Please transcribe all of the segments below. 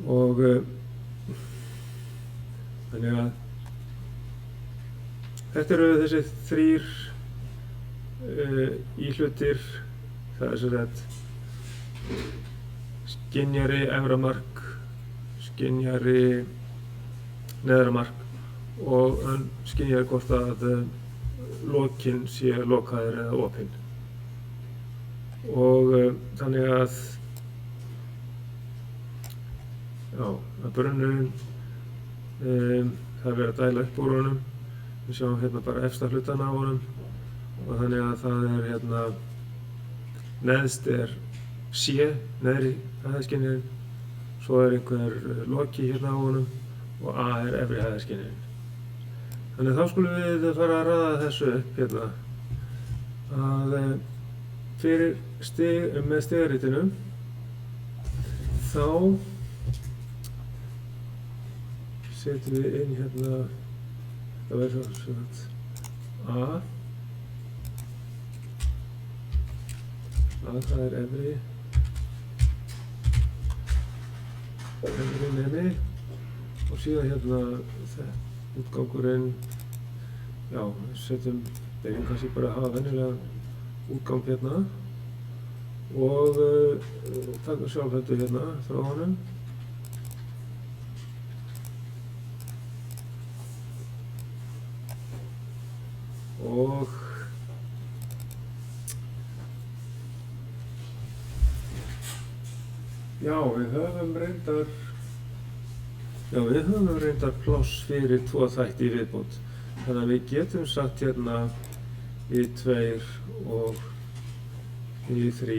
og þannig að þetta eru þessi þrír íhlutir, það er sem sagt skynjari efra mark, skynjari neðra mark og hann skynjar hvort að lokinn sé lokaður eða opinn. Og þannig að já, að brunnurinn það er verið að dæla upp úr honum. Við sjáum hérna bara efsta hlutana á honum og þannig að það er hérna neðst er C, neðri hæðarskynjarinn, svo er einhver loki hérna á honum og A er efri hæðarskynjarinn. Þannig að þá skulum við fara að raða þessu upp hérna að fyrir með stigaritinu þá setjum við inn hérna, það verður svona A, það er efri nemi og síðan hérna útgangurinn, já, setjum byrjum kannski bara að hafa venjulegan útgang hérna og taka sjálfhættu hérna frá honum. Og já, við höfum reyndar pláss fyrir 2 þætti í viðbót. Þannig að við getum sagt hérna í 2 og í 3.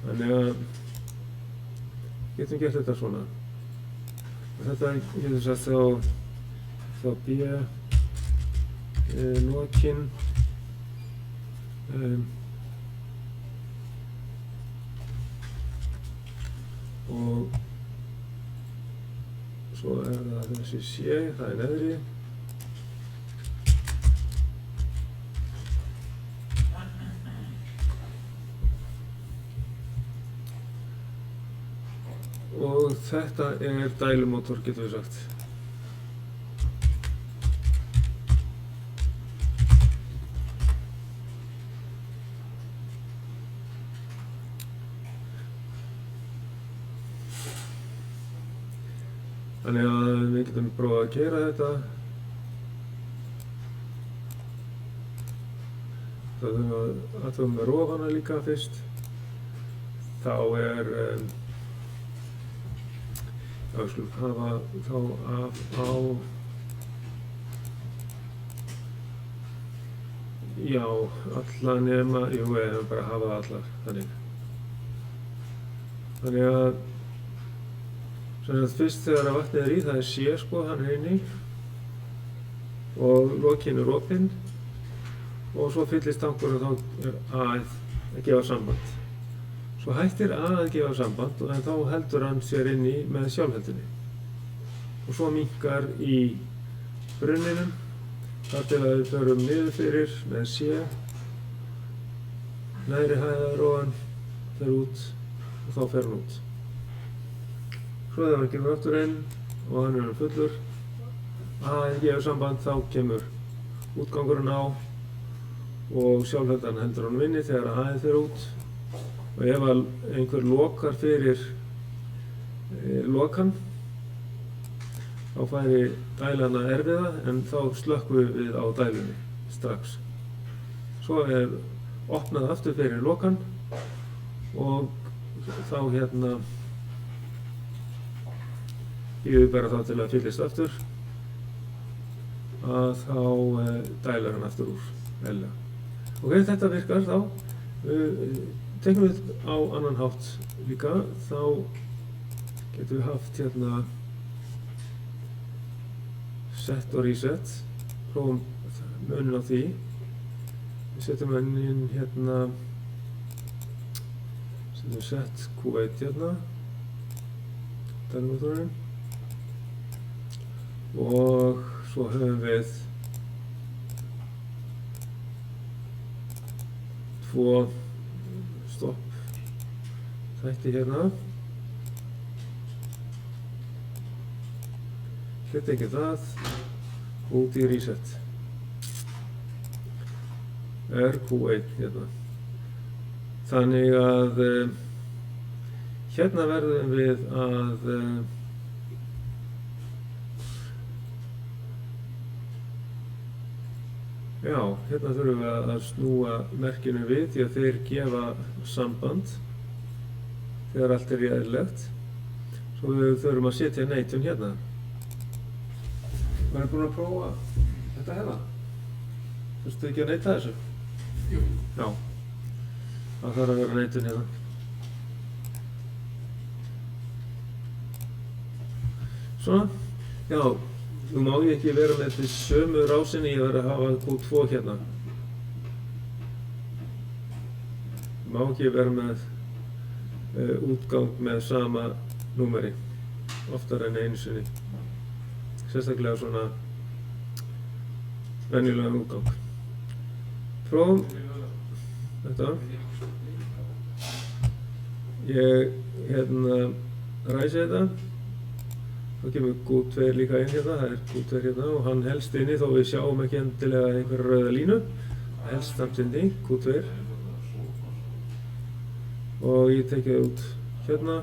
Þannig að getum gert þetta svona. Og þetta getum sagt þá B lokinn og svo er það þessi C, það er neðri og þetta er dælumótor, getum við sagt. Þannig að við getum prófað að gera þetta. Það þurfum að athuga með rofana líka fyrst. Þá er, já, við skulum hafa þá á, já, alla nema, jú, við hefum bara að hafa allar, þannig. Þannig að fyrst þegar að vatnið er í, það er C sko, hann er inni og lokinn er opinn og svo fyllist tankurinn og þá er A að gefa samband. Svo hættir A að gefa samband en þá heldur hann sér inni með sjálfheldunni og svo minnkar í brunninum þar til að við förum niður fyrir með C, neðri hæðarofan fer út og þá fer hann út. Svo þegar hann kemur aftur inn og hann er fullur, að gefa samband, þá kemur útgangurinn á og sjálfheldan heldur hann inni þegar aðeins fer út. Og ef einhver lokar fyrir lokan, þá færi dælan að erfiða en þá slökkvum við á dælunni strax. Svo er opnað aftur fyrir lokan og þá hérna býðum við bara þá til að fyllist aftur að þá dælar hann aftur úr eðlilega. Ok, þetta virkar þá. Tekum við á annan hátt líka, þá getum við haft hérna set og reset, prófum muninn á því. Við setjum inn hérna, setjum set Q1 hérna, dælumótorinn. Og svo höfum við 2 stopp þætti hérna. Hluti ekki það, út í reset. RQ1 hérna. Þannig að hérna verðum við að já, hérna þurfum við að snúa merkinu við því að þeir gefa samband þegar allt er eðlilegt. Svo við þurfum að setja neitun hérna. Var búin að prófa þetta hérna? Þurftu ekki að neita þessu? Jú. Já. Það þarf að vera neitun hérna. Svona. Já, nú má ég ekki vera með þessi sömu rásinni, ég verð að hafa Q2 hérna. Ég má ekki vera með útgang með sama númeri, oftar en einu sinni. Sérstaklega svona venjulegan útgang. Prófum þetta. Ég ræsi þetta. Þá kemur Q2 líka inn hérna, það er Q2 hérna og hann helst inni þó við sjáum ekki endilega einhverja rauða línu. Helst samt inni, Q2. Og ég teki það út hérna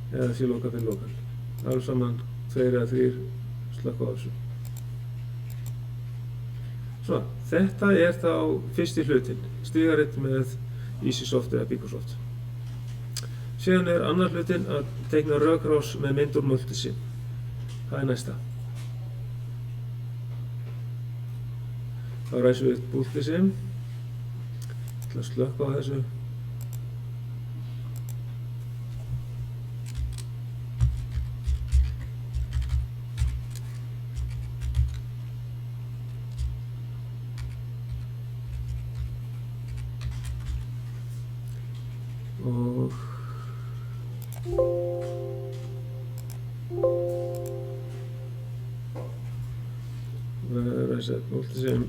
eða sé lokal fyrir lokal. Alls saman 2 eða 3 slökk á þessu. Svona, þetta er þá fyrsti hlutinn, stigaritt með EasySoft eða Picosoft. Síðan er annar hlutinn að teikna rökrás með mynd úr Multisim. Það er næsta. Þá ræsum við Multisim. Ég ætla að slökkva á þessu. Og ræsa Multisim.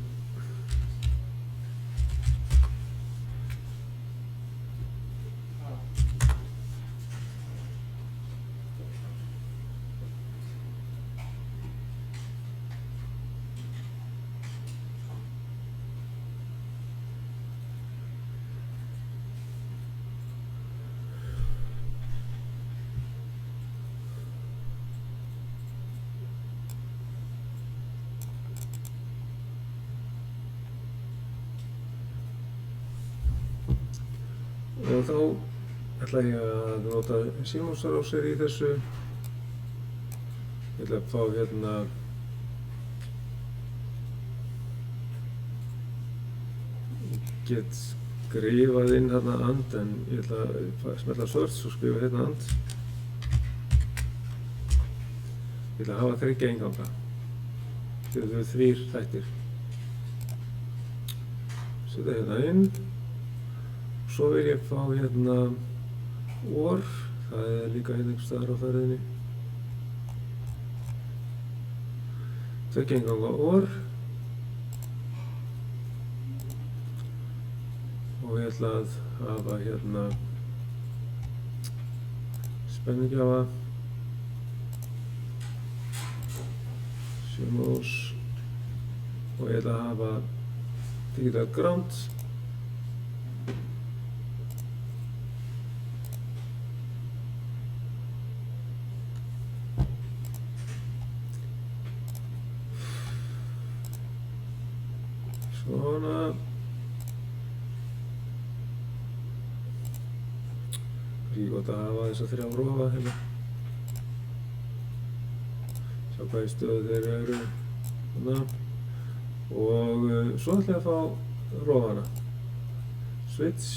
Og þá ætla ég að nota símósarásir í þessu. Ég ætla að fá hérna ég get skrifað inn hérna and en ég ætla að smella search og skrifa hérna and. Ég ætla að hafa 3 innganga. Þetta eru 3 þættir. Setja hérna inn. Svo vil ég fá hérna OR, það er líka hérna einhvers staðar á ferðinni. 2 innganga OR. Og ég ætla að hafa hérna spennugjafa. Symos. Og ég ætla að hafa digital ground. Svona. Það er gott að hafa þessa 3 rofa hérna. Sjá hvað í stöðu þeir eru. Svona. Og svo ætla ég að fá rofana. Switch.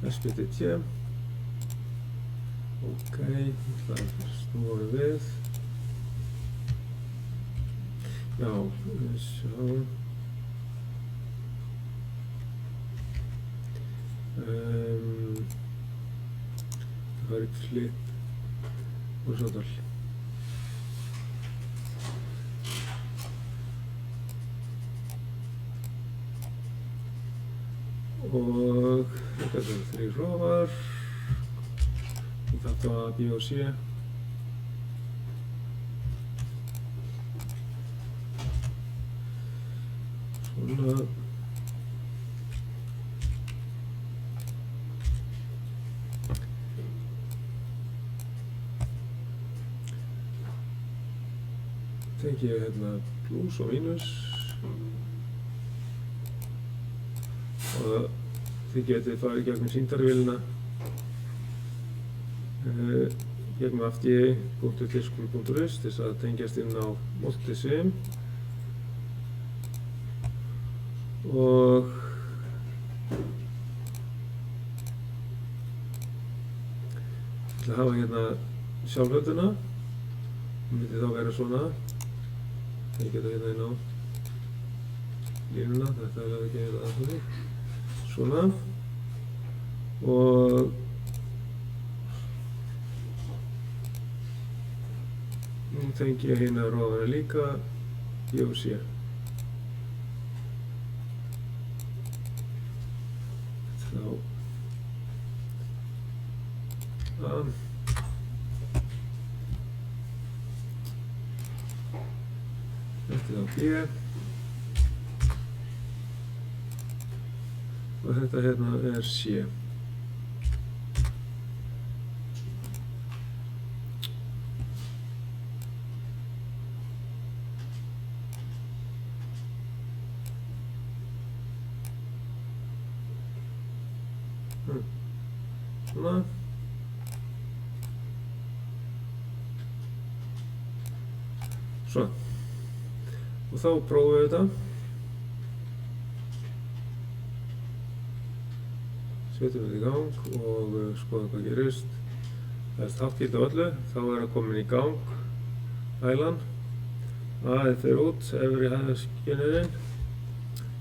SPTT. Ok, ég ætla að snúa við. Já, sjá. Það var eitt flip úr Sódal. og þetta eru 3 rofar í þetta B og C. Svona. Tengi ég hérna plus og mínus og þið getið farið gegnum sýndarvélina gegnum fdi.diskur.is til þess að tengjast inn á Multisim og ég ætla að hafa hérna sjálfhölduna. Það myndi þá vera svona. Ég geta hérna inn á línuna, þetta er ekki hérna aðsvöldið. Svona. Og nú tengi ég hérna rofana líka B og C. Þá þetta er á B og þetta hérna er C. Svona. Svo. Og þá prófum við þetta. Setjum við í gang og skoðum hvað gerist. Það er þáttgilt á öllu, þá er það komin í gang hælan. A-ið fer út, efri hæðaskynirinn.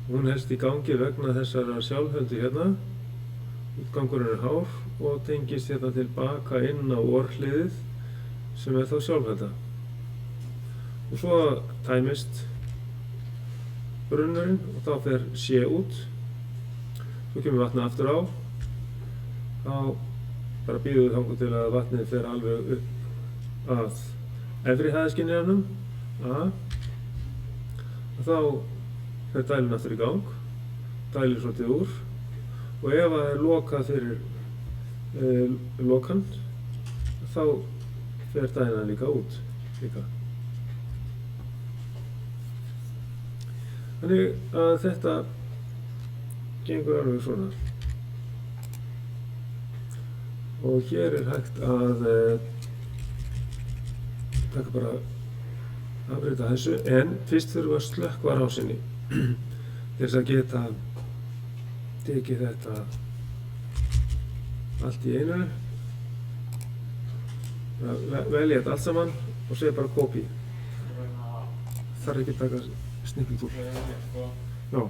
Hún helst í gangi vegna þessara sjálfhöldu hérna. Útgangurinn er hár og tengist hérna tilbaka inn á orðhliðið sem er þá sjálfhölda. Og svo tæmist brunnurinn og þá fer C út. Svo kemur vatnið aftur á. Þá bara bíðum við þangað til að vatnið fer alveg upp að efri hæðaskynjaranum A. Og þá fer dælinn aftur í gang. Dælir svolítið úr. Og ef það er lokað fyrir lokan, þá fer dælinn líka út. Þannig að þetta gengur alveg svona. Og hér er hægt að taka bara afbreyta þessu, en fyrst þurfum við að slökkva rásinni til þess að geta tekið þetta allt í einu. Velja þetta allt saman og segja bara copy. Þarf ekki að taka snipping úr. Já.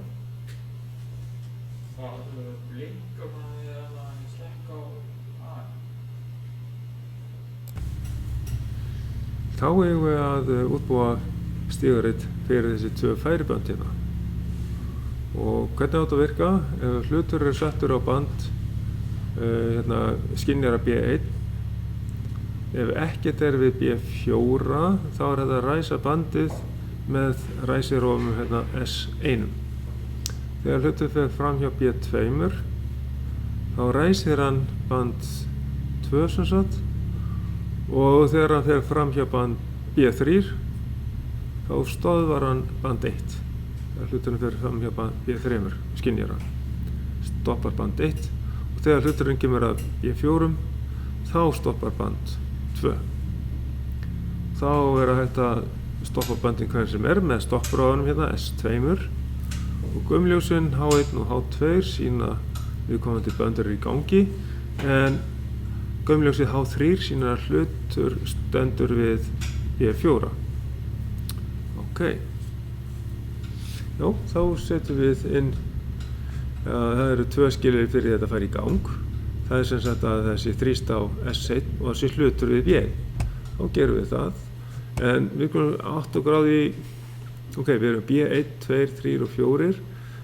Það blinkar maður við að slekka á A. Þá eigum við að útbúa stigarit fyrir þessi 2 færibönd hérna. Og hvernig á þetta að virka? Ef hlutur er settur á band skynjara B1, ef ekkert er við B4, þá er þetta að ræsa bandið með ræsirofum S1. Þegar hlutur fer fram hjá B2, þá ræsir hann band 2 sem sagt, og þegar hann fer fram hjá band B3, þá stöðvar hann band 1. Þegar hluturinn fer fram hjá band B3, skynjara, stoppar band 1, og þegar hluturinn kemur að B4, þá stoppar band 2. Þá er hægt að stoppa bandin hvern sem er með stoppráðunum hérna S2 og gaumljósin H1 og H2 sína viðkomandi böndur í gangi, en gaumljósið H3 sína að hlutur stendur við B4. Ok. Já, þá setjum við inn, það eru 2 skilyrði fyrir þetta að fara í gang. Það er sem sagt að þessi þrýst á S1 og þessi hlutur við B1. Þá gerum við það. En við komum 8 gráði, ok, við erum B1, 2, 3 og 4.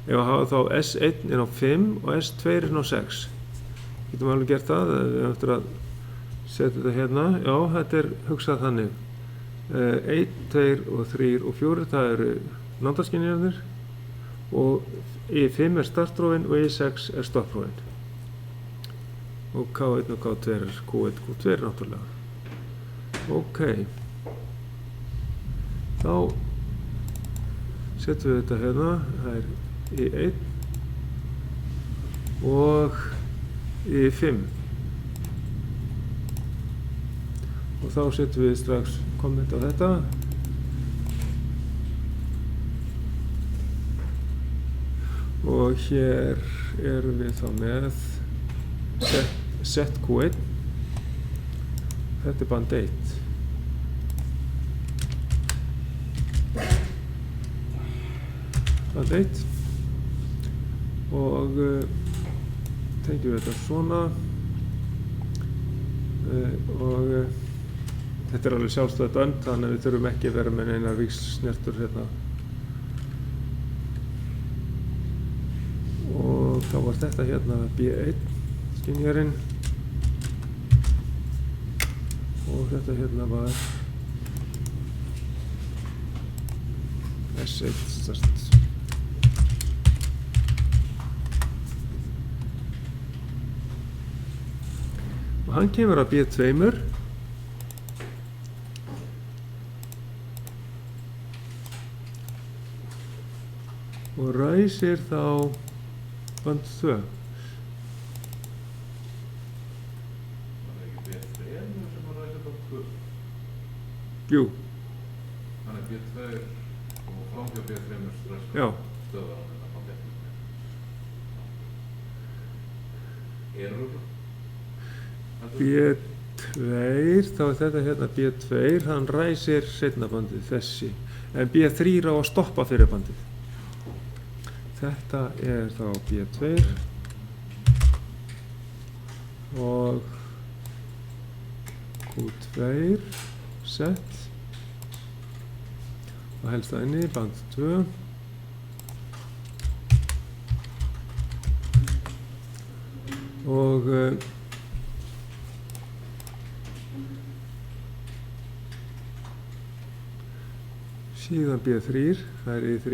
ef að hafa þá S1 inn á 5 og S2 inn á 6. Getum alveg gert það, við höfum eftir að setja þetta hérna. Já, þetta er hugsað þannig. 1, 2 og 3 og 4, það eru nándarskynjarnir og I5 er startrófin og I6 er stopprófin. Og K1 og K2 er Q1 og Q2 náttúrulega. Ok. Þá setjum við þetta hérna, það er I1 og I5. Og þá setjum við strax komment á þetta. Og hér erum við þá með set Q1. Þetta er band 1. Band 1. Og tengjum við þetta svona. Og þetta er alveg sjálfstætt bönd, þannig að við þurfum ekki að vera með einar víxlsnertur hérna. Og þá var þetta hérna B1 skynjarinn og þetta hérna var S1 start. Og hann kemur að B2 og ræsir þá band 2. Það er ekki B3 sem að ræsa band 2? Jú. Þannig B2 og framhjá B3 strax Já. stöðvar hann þetta band 1. Erur? B2, þá er þetta hérna B2, hann ræsir seinna bandið, þessi. En B3 á að stoppa fyrir bandið. Þetta er þá B2 og Q2 set og helst það inni, band 2 og síðan B3, það er I3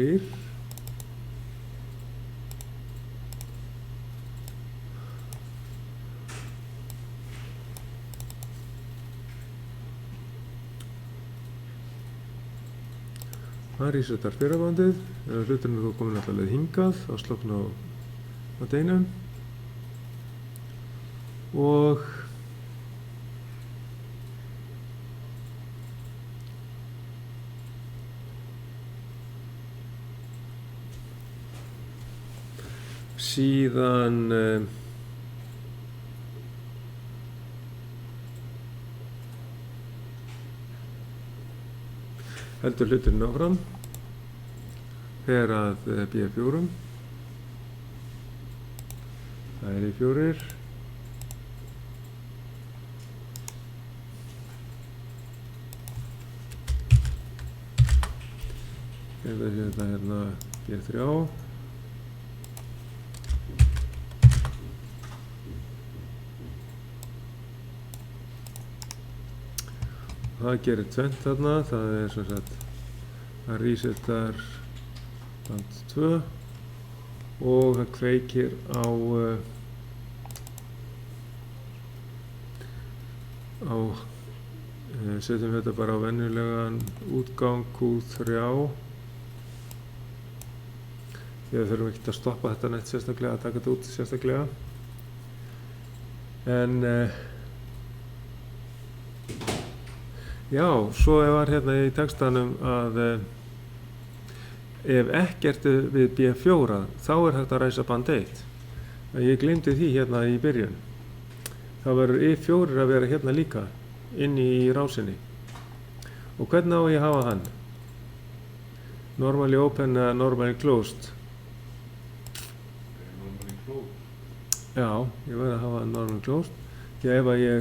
hann resetar fyrrabandið, hluturinn er þó komin alltaf hingað á slokna á deinum og síðan heldur hluturinn áfram, fer að B4, það er I4, þetta hérna B3, það gerir tvennt þarna, það er sem sagt það resetar band 2 og það kveikir á setjum þetta bara á venjulegan útgang Q3 því við þurfum ekki að stoppa þetta neitt sérstaklega, að taka þetta út sérstaklega en já, svo var hérna í textanum að ef ekkert við B4 þá er hægt að ræsa band 1. Ég gleymdi því hérna í byrjun. Þá verður I4 að vera hérna líka inni í rásinni. Og hvernig á ég að hafa hann? Normally open eða normally closed? Normally closed. Já, ég verður að hafa hann normally closed. Því að ef að ég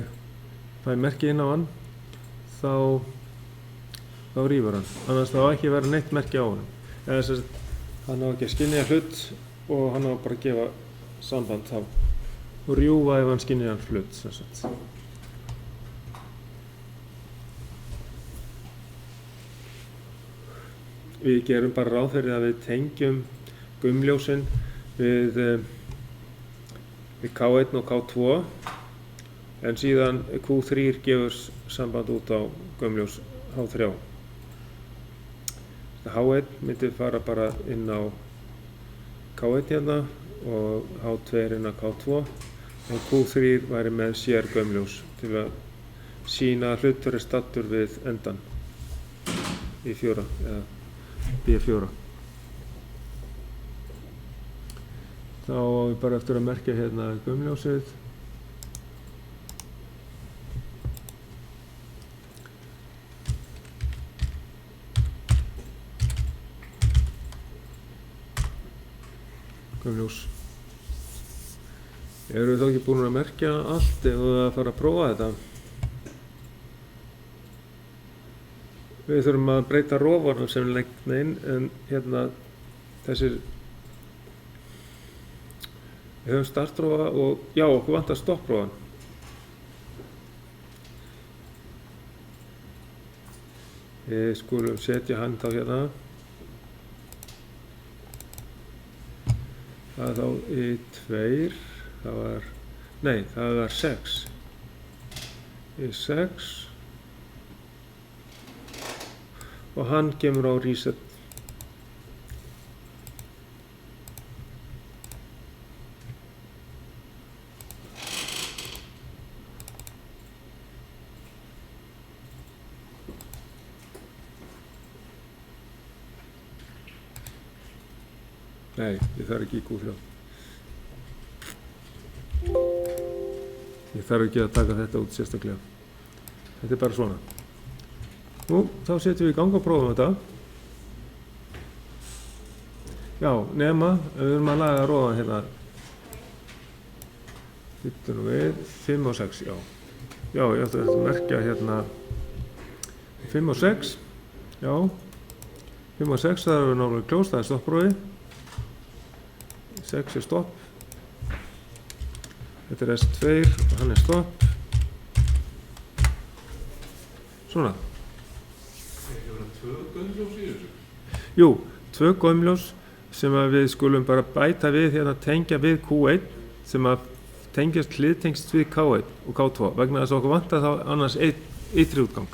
fæ merki inn á hann þá rýfur hann, annars þá ekki vera neitt merki á hann. Eða þess að hann á ekki að skynja hlut og hann á bara að gefa samband þá og rjúfa ef hann skynjar hlut sem sagt. Við gerum bara ráð fyrir að við tengjum gaumljósin við K1 og K2 en síðan Q3 gefur samband út á gaumljós H3. H1 myndi fara bara inn á K1 hérna og H2 inn á K2 og Q3 væri með sér gaumljós til að sýna að hlutur staddur við endan í 4 eða B4. Þá á við bara eftir að merkja hérna gaumljósið. Gaumljós. Eru við þá ekki búin að merkja allt ef við að fara að prófa þetta? Við þurfum að breyta rofunum sem leggna inn en hérna þessir við höfum startrófa og já, okkur vantar stopprófan. Við skulum setja hann þá hérna. Það er þá í 2, það var 6. Í 6 og hann kemur á reset. Nei, ég þarf ekki í Q3. Ég þarf ekki að taka þetta út sérstaklega. Þetta er bara svona. Nú, þá setjum við í gang og prófum þetta. Já, nema, við erum að laga róðan hérna. Hittum við 5 og 6, já. Já, ég ætla að merkja hérna 5 og 6, já. 5 og 6, það er náttúrulega close, það er stopprófi. 6 er stopp. Þetta er S2 og hann er stopp. Svona. Jú, 2 gaumljós sem að við skulum bara bæta við hérna tengja við Q1 sem að tengjast hliðtengst við K1 og K2 vegna þess að okkur vantar þá annars ytri útgang.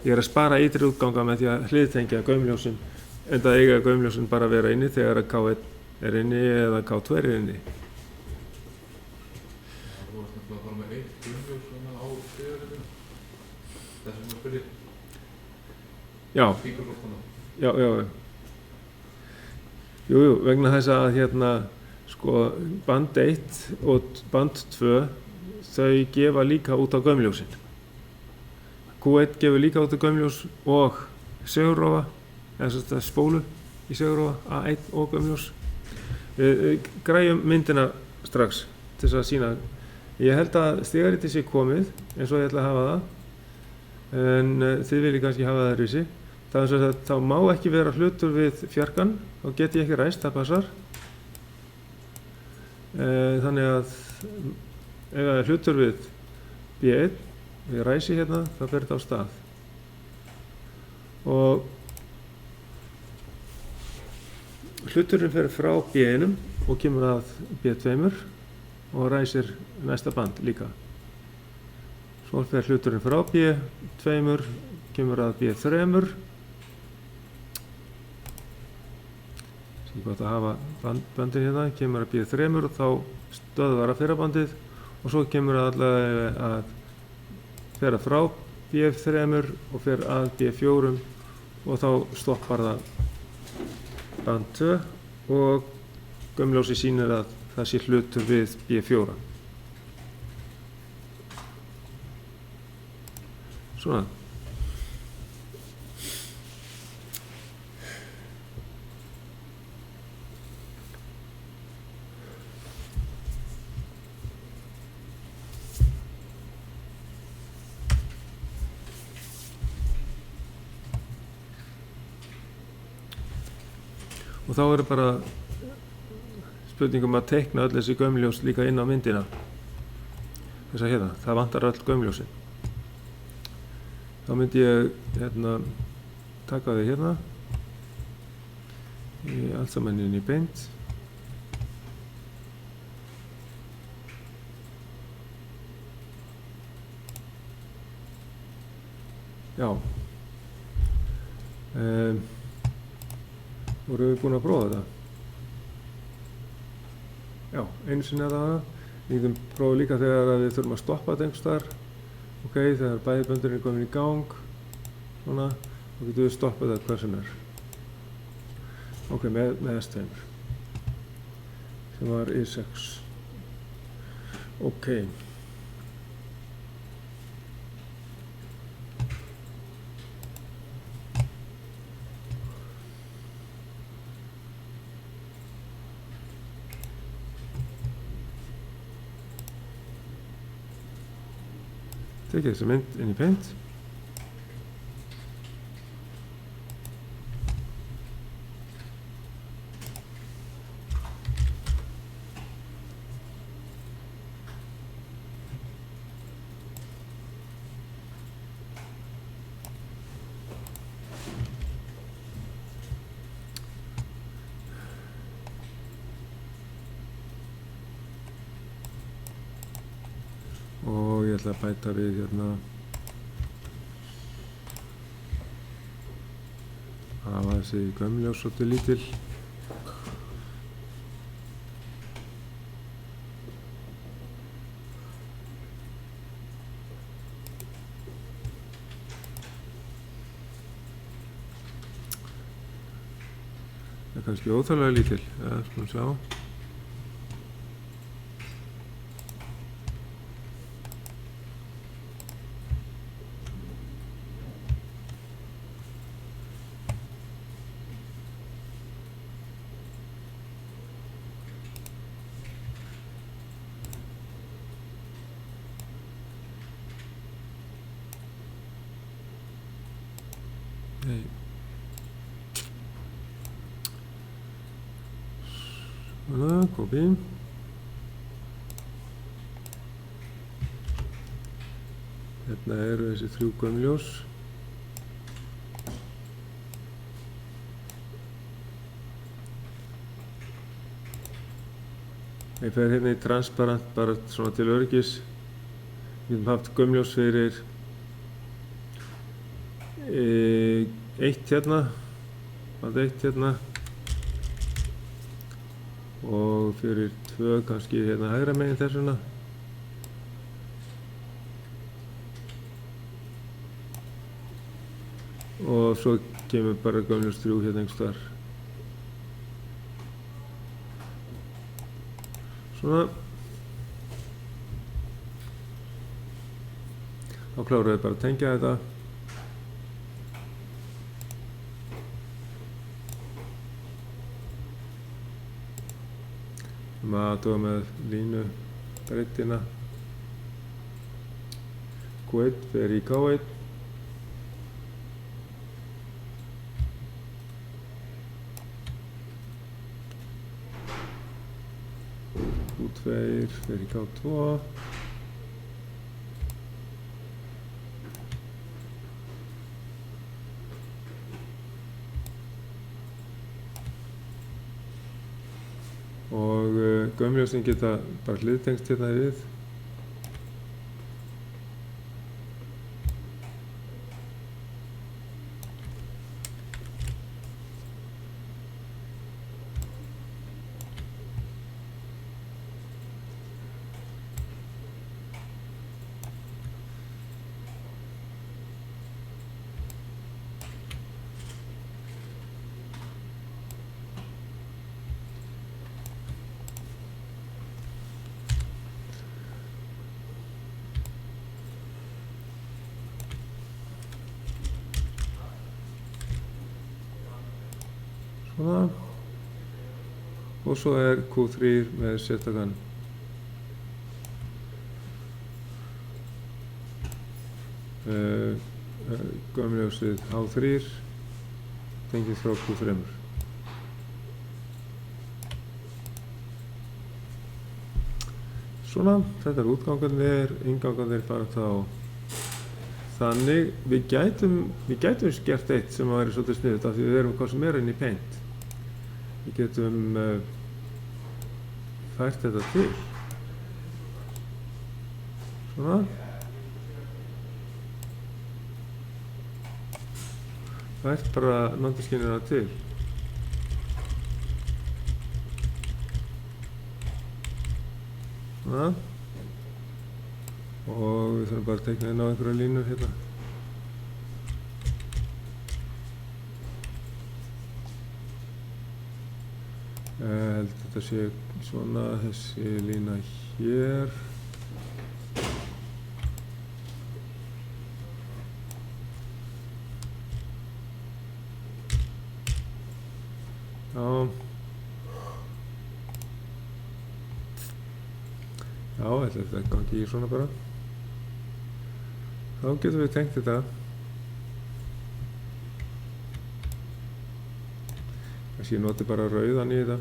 Ég er að spara ytri útganga með því að hliðtengja gaumljósin en það eiga gaumljósin bara að vera inni þegar að K1 er inni eða K2 er inni. Það var náttúrulega að fara með 1 gaumljós svona á fyririnu. Þessum að spyrja. Já. Já. Jú, vegna þess að hérna sko band 1 og band 2 þau gefa líka út á gaumljósin. Q1 gefur líka út á gaumljós og segulrófa eða svona spólu í segulrófa A1 og gaumljós. Við græjum myndina strax til þess að sýna. Ég held að stigaritið sé komið eins og ég ætla að hafa það en þið viljið kannski hafa það öðruvísi. Það er að þá má ekki vera hlutur við fjarkan, þá get ég ekki ræst, það passar. Þannig að ef það er hlutur við B1, við ræsi hérna, þá fer þetta á stað. Og hluturinn fer frá B1 og kemur að B2 og ræsir næsta band líka. Svo fer hluturinn frá B2, kemur að B3. Ég gott að hafa bandin hérna, kemur að B3 og þá stöðvar að fyrra bandið og svo kemur allavega að fara frá B3 og fer að B4 og þá stoppar það band 2 og gaumljósi sýnir að það sé hlutur við B4. Svona. og þá er bara spurningum að teikna öll þessi gömljós líka inn á myndina. Þess að hérna, það vantar öll gömljósin. Þá myndi ég taka þau hérna í allt saman inn í beint. Já. Vorum við búin að prófa þetta? Já, einu sinni að það. Við getum prófað líka þegar við þurfum að stoppa þetta einhvers staðar. Ok, þegar bæði böndurinn er komin í gang, svona, þá getum við stoppað þetta hvað sem er. Ok, með S2, sem var I6. Ok. Tekið þessa mynd inn í Paint. Og ég ætla að bæta við hérna hafa þessi gömljós svolítið lítil. Það er kannski óþarflega lítil, skulum sjá. Nei. Svona, copy. Hérna eru þessi 3 gömljós. Ég fer hérna í transparent bara svona til öryggis. Við getum haft gömljós fyrir 1 hérna, bara 1 hérna og fyrir 2 kannski hérna hægra megin þessuna. Og svo kemur bara gömljós 3 hérna einhvers staðar. Svona. Þá klárum við bara að tengja þetta. Aðtuga með línu breiddina. Q1 fer í K1. Q2 fer í K2. Og gömljósin geta bara hliðtengst hérna við. Svona. Og svo er Q3 með sérstakann gömljósið H3 tengið frá Q3. Svona, þetta er útgangarnir, inngangarnir fara þá þannig. Við gætum gert eitt sem væri svolítið sniðugt af því við erum hvað sem er inn í Paint. Við getum fært þetta til. Svona. Fært bara nándaskynina til. Svona. Og við þurfum bara að teikna inn á einhverja línur hérna. Held þetta sé svona, þessi lína hér. Já. Já, þetta gangi í svona bara. Þá getum við tengt þetta. Kannski ég noti bara rauðan í þetta.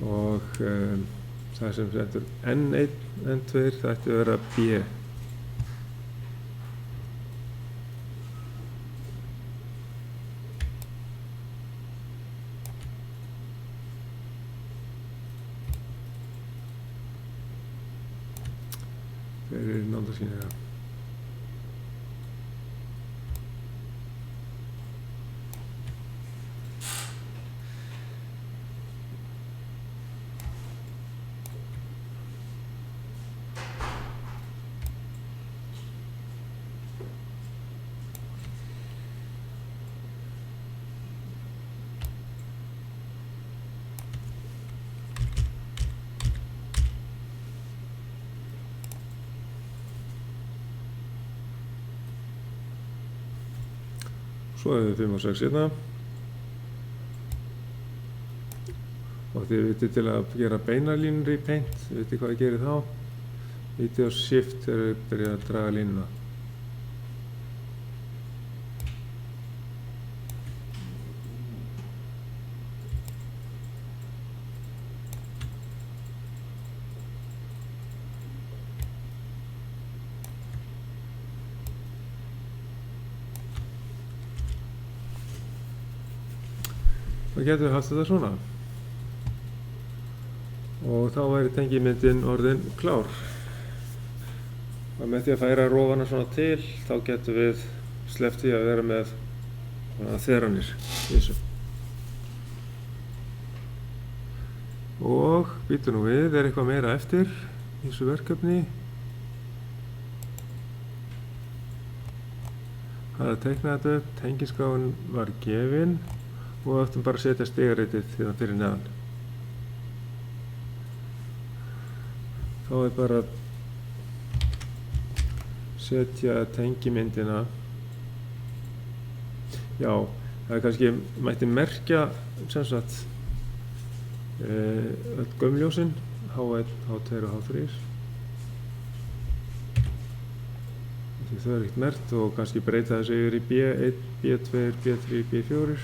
Og það sem stendur N1, N2, það ætti að vera B. Fyrir nándaskynina. Svo hefur við 5 og 6 hérna. Og þið vitið til að gera beinalínur í Paint, þið vitið hvað ég gerir þá. Vitið á Shift þegar við byrjum að draga línuna. Þá getum við haft þetta svona. Og þá væri tengimyndin orðin klár. Og með því að færa rófana svona til, þá getum við sleppt því að vera með þveranir í þessu. Og býtum nú við, er eitthvað meira eftir í þessu verkefni. Það að teikna þetta upp, tengiskráin var gefin. Og við ættum bara að setja stigaritið hérna fyrir neðan. Þá er bara að setja tengimyndina. Já, það er kannski, mætti merkja sem sagt öll gömljósin, H1, H2 og H3. Það er ekkert merkt og kannski breyta þessu yfir í B1, B2, B3, B4.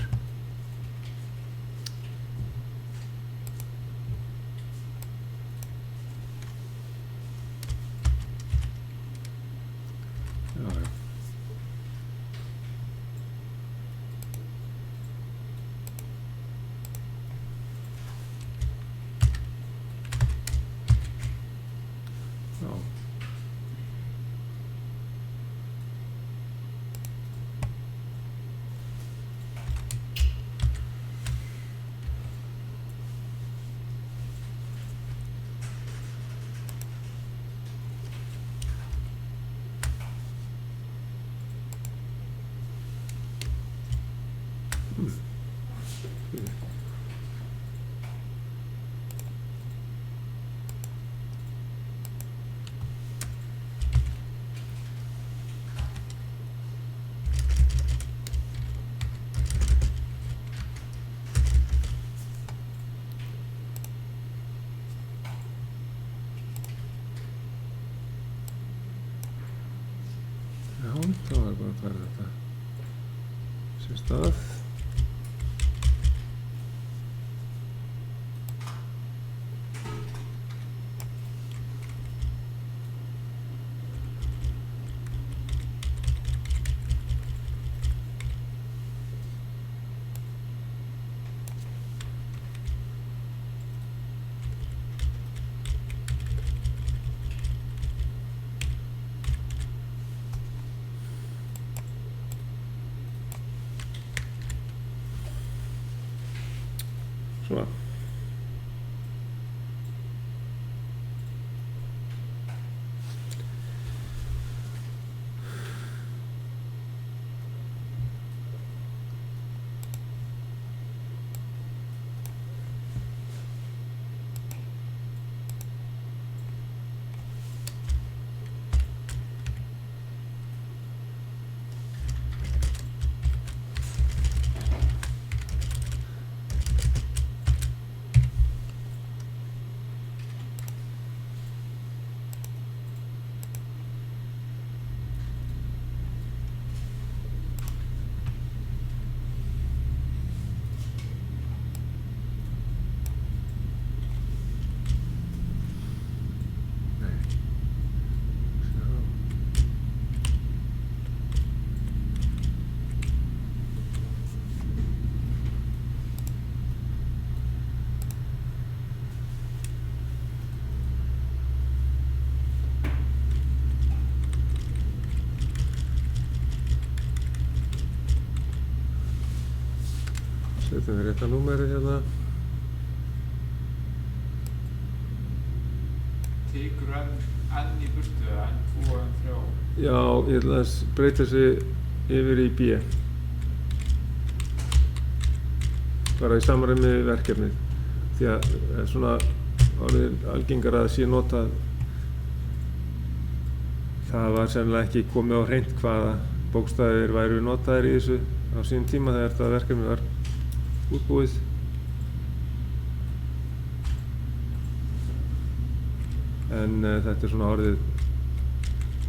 hvar er þetta sér stað. Svona. Setjum við rétta númerið hérna. Tekur enn í burtu eða N2 og N3? Já, ég ætla að breyta þessi yfir í B. Bara í samræmi við verkefnið. Því að það er svona orðið algengar að sé notað. Það var sennilega ekki komið á hreint hvaða bókstafir væru notaðir í þessu á sínum tíma þegar þetta verkefni var útbúið. En þetta er svona orðið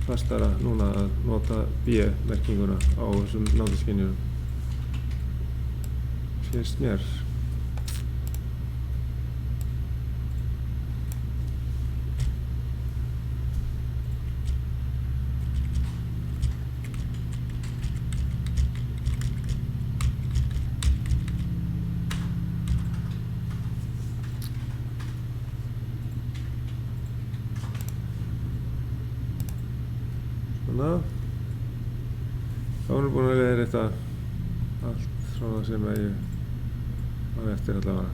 fastara núna að nota B-merkinguna á þessum náttaskynjurum. Finnst mér. Svona. Þá erum við búin að leiðrétta allt svona sem að ég á eftir allavega.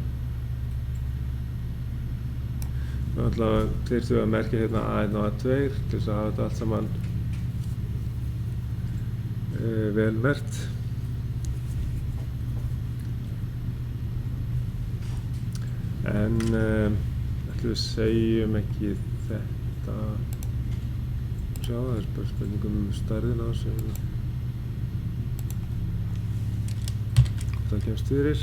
Þá allavega þyrftum við að merkja hérna A1 og A2 til þess að hafa þetta allt saman vel merkt. En ætlum við segjum ekki þetta. Já, það er bara spurningum stærðina á þessu. Það kemst fyrir.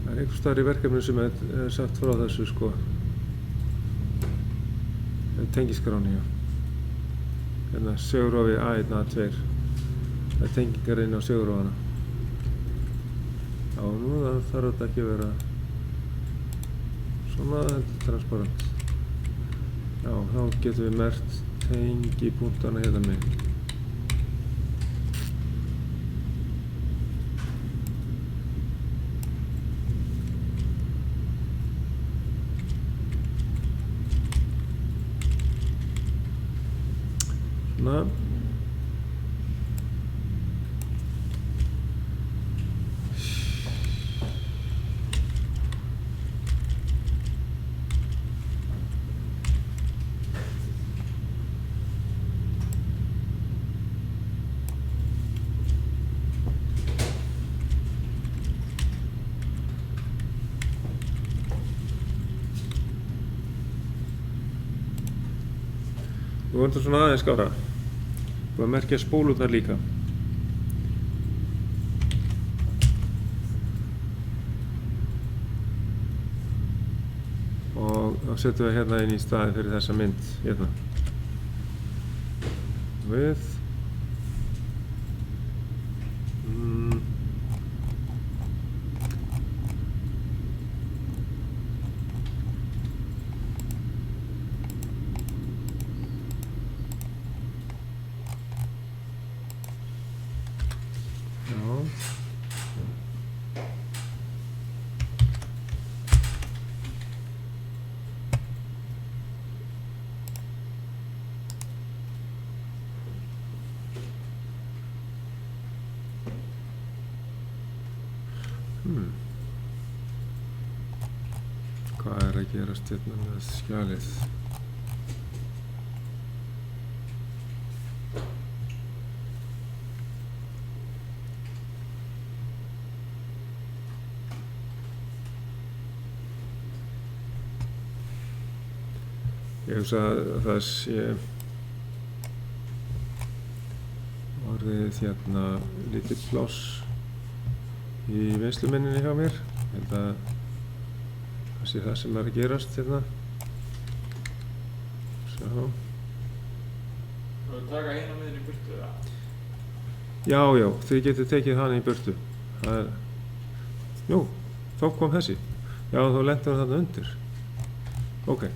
Það er einhver staðar í verkefninu sem er sagt frá þessu sko. Tengiskráni, já. Hérna segurofi A1 og A2. Það er tengingar inn á segurofana. Já, nú þarf þetta ekki að vera svona transparent. Já, þá getum við merkt tengipunktana hérna megin. Svona. Nú er þetta svona aðeins skára. Búið að merkja spólurnar líka. Þá setjum við hérna inn í staðinn fyrir þessa mynd hérna. Við hvað er að gerast hérna með skjalið? Ég hugsa að það sé orðið hérna lítið pláss í vinnsluminninni hjá mér. Ég held að það sé það sem er að gerast hérna. Sjá. Þú taka eina miðin í burtu eða? Já, þið getið tekið hana í burtu. Það er... Jú, þá kom þessi. Já, þá lentur hann þarna undir. Ok.